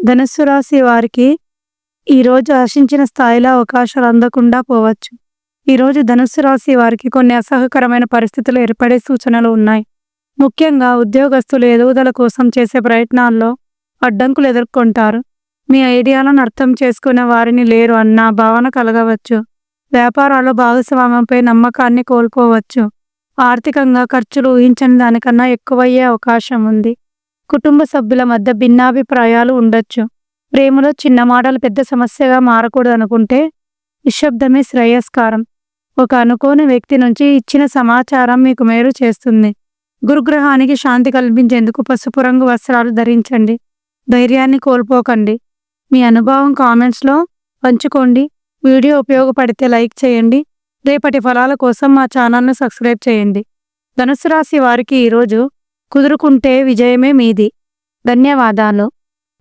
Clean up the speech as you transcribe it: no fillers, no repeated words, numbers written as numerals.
ధనుస్సు రాశి వారికి ఈరోజు ఆశించిన స్థాయిలో అవకాశాలు అందకుండా పోవచ్చు. ఈరోజు ధనుస్సు రాశి వారికి కొన్ని అసహకరమైన పరిస్థితులు ఏర్పడే సూచనలు ఉన్నాయి. ముఖ్యంగా ఉద్యోగస్తులు ఎదుగుదల కోసం చేసే ప్రయత్నాల్లో అడ్డంకులు ఎదుర్కొంటారు. మీ ఐడియాలను అర్థం చేసుకునే వారిని లేరు అన్న భావన కలగవచ్చు. వ్యాపారాల్లో భాగస్వామ్యంపై నమ్మకాన్ని కోల్పోవచ్చు. ఆర్థికంగా ఖర్చులు ఊహించని దానికన్నా ఎక్కువయ్యే అవకాశం ఉంది. కుటుంబ సభ్యుల మధ్య భిన్నాభిప్రాయాలు ఉండొచ్చు. ప్రేమలో చిన్న మాటలు పెద్ద సమస్యగా మారకూడదనుకుంటే నిశ్శబ్దమే శ్రేయస్కరం. ఒక అనుకోని వ్యక్తి నుంచి ఇచ్చిన సమాచారం మీకు మేలు చేస్తుంది. గురుగ్రహానికి శాంతి కల్పించేందుకు పసుపు రంగు వస్త్రాలు ధరించండి. ధైర్యాన్ని కోల్పోకండి. మీ అనుభవం కామెంట్స్లో పంచుకోండి. వీడియో ఉపయోగపడితే లైక్ చేయండి. రేపటి ఫలాల కోసం మా ఛానల్ను సబ్స్క్రైబ్ చేయండి. ధనుస్సు రాశి వారికి ఈరోజు కుదురుకుంటే విజయమే మీది. ధన్యవాదాలు.